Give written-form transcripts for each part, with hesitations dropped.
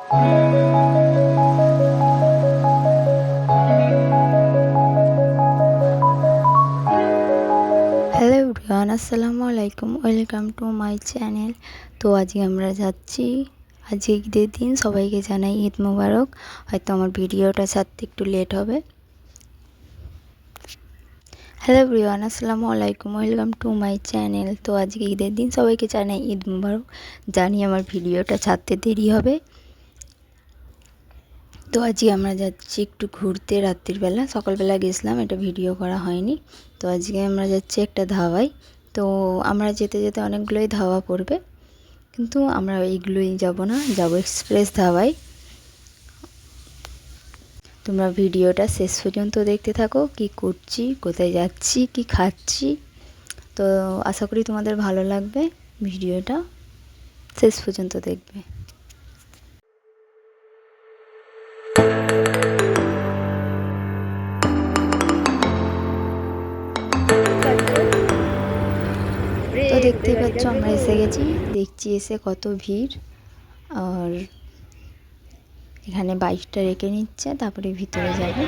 Hello everyone, আসসালামু আলাইকুম, welcome to my channel. তো আজকে আমরা যাচ্ছি, আজকে ঈদের দিন, সবাইকে জানাই ঈদ মোবারক। হয়তো আমার ভিডিওটা ছাড়তে একটু লেট হবে। হ্যালো এভরিওয়ান, আসসালামু আলাইকুম, ওয়েলকাম টু মাই চ্যানেল। তো আজকে ঈদের দিন, সবাইকে জানাই ঈদ মোবারক। জানি আমার ভিডিওটা ছাড়তে দেরি হবে। তো আজকে আমরা যাচ্ছি একটু ঘুরতে রাত্রিবেলা। সকালবেলা গেছিলাম, এটা ভিডিও করা হয়নি। তো আজকে আমরা যাচ্ছি একটা ধাবায়। তো আমরা যেতে যেতে অনেকগুলোই ধাবা পড়বে, কিন্তু আমরা এইগুলোই যাব না, যাব এক্সপ্রেস ধাবায়। তোমরা ভিডিওটা শেষ পর্যন্ত দেখতে থাকো, কি করছি, কোথায় যাচ্ছি, কি খাচ্ছি। তো আশা করি তোমাদের ভালো লাগবে, ভিডিওটা শেষ পর্যন্ত দেখবে। তো দেখতেই পাচ্ছ আমরা এসে গেছি, দেখছি এসে কত ভিড়। আর এখানে বাইকটা রেখে নিচ্ছে, তারপরে ভিতরে যাবে।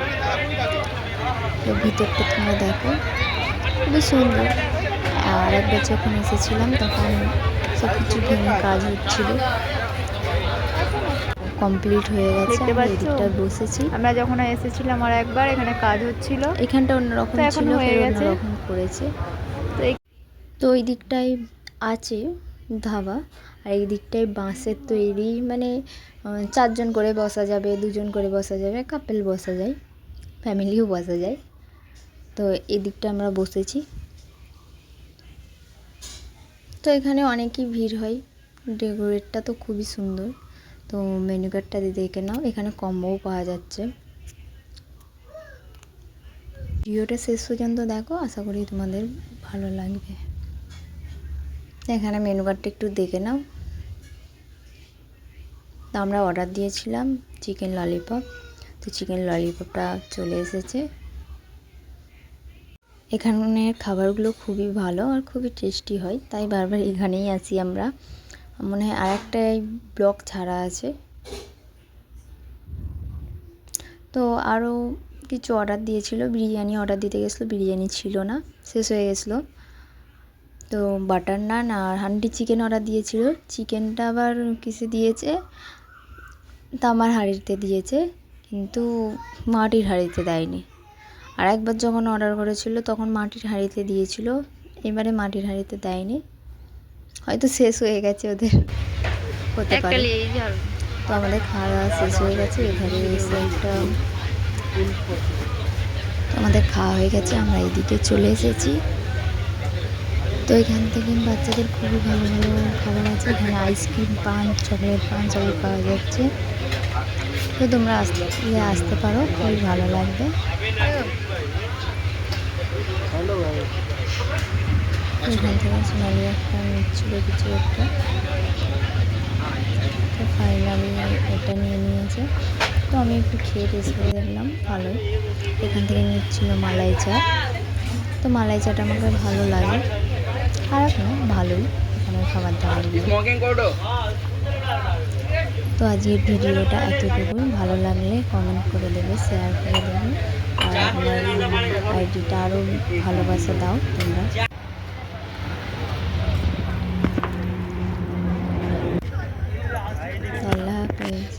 তো ভিতরটা তোমরা দেখো, খুবই সুন্দর। আর একবার যখন এসেছিলাম তখন সব কিছু ভেঙে কাজ হচ্ছিল, কমপ্লিট হয়ে গেছে। আমরা এদিকটা বসেছি, আমরা যখন এসেছিলাম আর একবার এখানে কাজ হচ্ছিল। এখানটা অন্যরকম ছিল, ফের অন্যরকম করেছে। তো ওই দিকটায় আছে ধাবা, আর এই দিকটায় বাঁশের তৈরি, মানে 4 জন করে বসা যাবে, 2 জন করে বসা যাবে, কাপল বসা যায়, ফ্যামিলিও বসা যায়। তো এই দিকটা আমরা বসেছি। তো এখানে অনেকই ভিড় হয়, ডেকোরেটটা তো খুবই সুন্দর। তো মেনু কার্ডটা দেখে নাও, এখানে কম্বোও পাওয়া যাচ্ছে। ভিডিওটা শেষ পর্যন্ত দেখো, আশা করি তোমাদের ভালো লাগবে। এখানে মেনু কার্ডটা একটু দেখে নাও। তো আমরা অর্ডার দিয়েছিলাম চিকেন ললিপপ, তো চিকেন ললিপপটা চলে এসেছে। এখানের খাবারগুলো খুবই ভালো আর খুবই টেস্টি হয়, তাই বারবার এখানেই আসি আমরা। মনে হয় আর একটা ব্লগ ছাড়া আছে। তো আরও কিছু অর্ডার দিয়েছিল, বিরিয়ানি অর্ডার দিতে গেছিলো, বিরিয়ানি ছিল না, শেষ হয়ে গেছিলো। তো বাটার নান আর হান্ডি চিকেন অর্ডার দিয়েছিল, চিকেনটা আবার কিসে দিয়েছে, তামার হাঁড়িতে দিয়েছে, কিন্তু মাটির হাঁড়িতে দেয়নি। আর একবার যখন অর্ডার করেছিল তখন মাটির হাঁড়িতে দিয়েছিল, এবারে মাটির হাঁড়িতে দেয়নি, হয়তো শেষ হয়ে গেছে ওদের, হতে পারে। তো আমাদের খাওয়া দাওয়া শেষ হয়ে গেছে, এধারে এসে একটা আমাদের খাওয়া হয়ে গেছে, আমরা এদিকে চলে এসেছি। তো এখান থেকে বাচ্চাদের খুবই ভালো ভালো খাবার আছে, এখানে আইসক্রিম, পান, চকলেট পান সবই পাওয়া যাচ্ছে। তো তোমরা আসতে পারো, খুবই ভালো লাগবে। এখান থেকে সোনালি একটা নিচ্ছিল কিছু একটা, তো ফাইনালি এটা নিয়ে নিয়েছে। তো আমি একটু খেয়ে টেস্ট করে দেখলাম, ভালোই। এখান থেকে নিচ্ছিল মালাই চা, তো মালাই চাটা আমাকে ভালো লাগে, খারাপ না, ভালোই এখানের খাবার দাবারগুলো। তো আজকের ভিডিওটা এতটুকুই, ভালো লাগলে কমেন্ট করে দেবে, শেয়ার করে দেবে, আর আমার আইডিটা আরও ভালোবাসা দাও তোমরা। আল্লাহ হাফেজ।